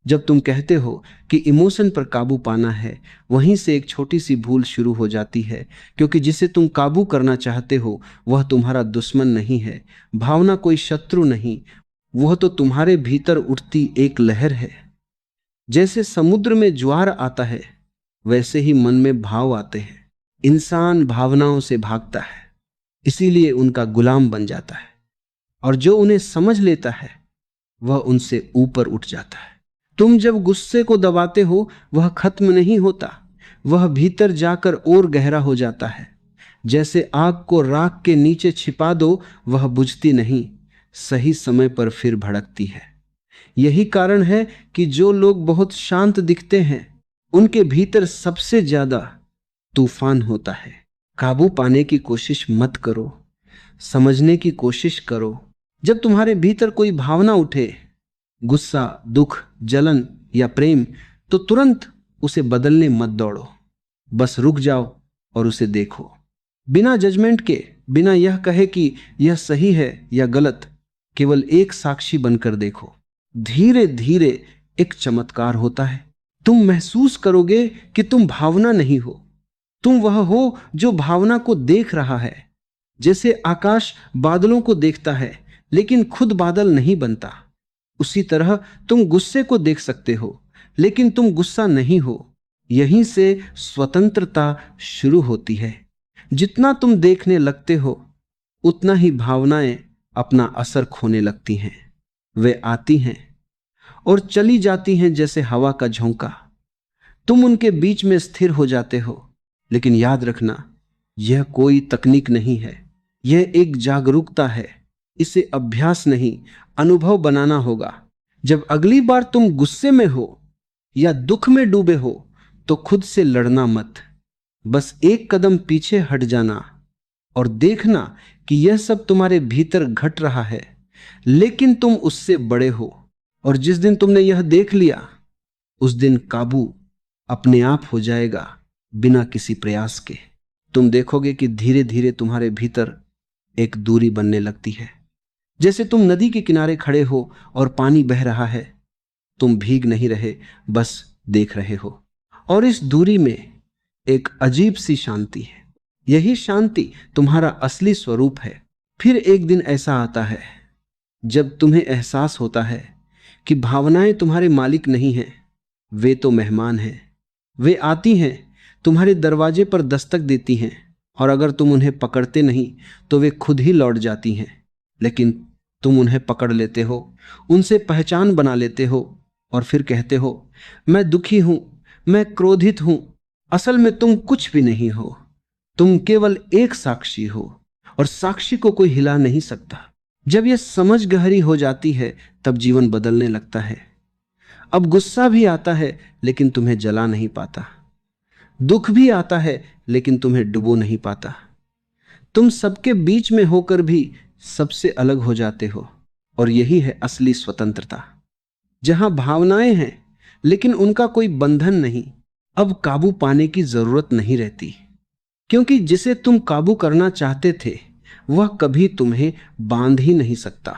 जब तुम कहते हो कि इमोशन पर काबू पाना है, वहीं से एक छोटी सी भूल शुरू हो जाती है, क्योंकि जिसे तुम काबू करना चाहते हो वह तुम्हारा दुश्मन नहीं है, भावना कोई शत्रु नहीं, वह तो तुम्हारे भीतर उठती एक लहर है। जैसे समुद्र में ज्वार आता है, वैसे ही मन में भाव आते हैं। इंसान भावनाओं से भागता है, इसीलिए उनका गुलाम बन जाता है, और जो उन्हें समझ लेता है वह उनसे ऊपर उठ जाता है। तुम जब गुस्से को दबाते हो, वह खत्म नहीं होता, वह भीतर जाकर और गहरा हो जाता है। जैसे आग को राख के नीचे छिपा दो, वह बुझती नहीं, सही समय पर फिर भड़कती है। यही कारण है कि जो लोग बहुत शांत दिखते हैं, उनके भीतर सबसे ज्यादा तूफान होता है। काबू पाने की कोशिश मत करो, समझने की कोशिश करो। जब तुम्हारे भीतर कोई भावना उठे, गुस्सा, दुख, जलन या प्रेम, तो तुरंत उसे बदलने मत दौड़ो, बस रुक जाओ और उसे देखो, बिना जजमेंट के, बिना यह कहे कि यह सही है या गलत। केवल एक साक्षी बनकर देखो। धीरे धीरे एक चमत्कार होता है। तुम महसूस करोगे कि तुम भावना नहीं हो, तुम वह हो जो भावना को देख रहा है। जैसे आकाश बादलों को देखता है लेकिन खुद बादल नहीं बनता, उसी तरह तुम गुस्से को देख सकते हो लेकिन तुम गुस्सा नहीं हो। यहीं से स्वतंत्रता शुरू होती है। जितना तुम देखने लगते हो, उतना ही भावनाएं अपना असर खोने लगती हैं। वे आती हैं और चली जाती हैं जैसे हवा का झोंका। तुम उनके बीच में स्थिर हो जाते हो, लेकिन याद रखना, यह कोई तकनीक नहीं है, यह एक जागरूकता है। इसे अभ्यास नहीं, अनुभव बनाना होगा। जब अगली बार तुम गुस्से में हो या दुख में डूबे हो, तो खुद से लड़ना मत, बस एक कदम पीछे हट जाना और देखना कि यह सब तुम्हारे भीतर घट रहा है, लेकिन तुम उससे बड़े हो। और जिस दिन तुमने यह देख लिया, उस दिन काबू अपने आप हो जाएगा, बिना किसी प्रयास के। तुम देखोगे कि धीरे धीरे तुम्हारे भीतर एक दूरी बनने लगती है। जैसे तुम नदी के किनारे खड़े हो और पानी बह रहा है, तुम भीग नहीं रहे, बस देख रहे हो, और इस दूरी में एक अजीब सी शांति है। यही शांति तुम्हारा असली स्वरूप है। फिर एक दिन ऐसा आता है जब तुम्हें एहसास होता है कि भावनाएं तुम्हारे मालिक नहीं हैं, वे तो मेहमान हैं। वे आती हैं, तुम्हारे दरवाजे पर दस्तक देती हैं, और अगर तुम उन्हें पकड़ते नहीं तो वे खुद ही लौट जाती हैं। लेकिन तुम उन्हें पकड़ लेते हो, उनसे पहचान बना लेते हो, और फिर कहते हो, मैं दुखी हूं, मैं क्रोधित हूं। असल में तुम कुछ भी नहीं हो, तुम केवल एक साक्षी हो, और साक्षी को कोई हिला नहीं सकता। जब यह समझ गहरी हो जाती है, तब जीवन बदलने लगता है। अब गुस्सा भी आता है लेकिन तुम्हें जला नहीं पाता, दुख भी आता है लेकिन तुम्हें डुबो नहीं पाता। तुम सबके बीच में होकर भी सबसे अलग हो जाते हो, और यही है असली स्वतंत्रता, जहां भावनाएं हैं लेकिन उनका कोई बंधन नहीं। अब काबू पाने की जरूरत नहीं रहती, क्योंकि जिसे तुम काबू करना चाहते थे वह कभी तुम्हें बांध ही नहीं सकता।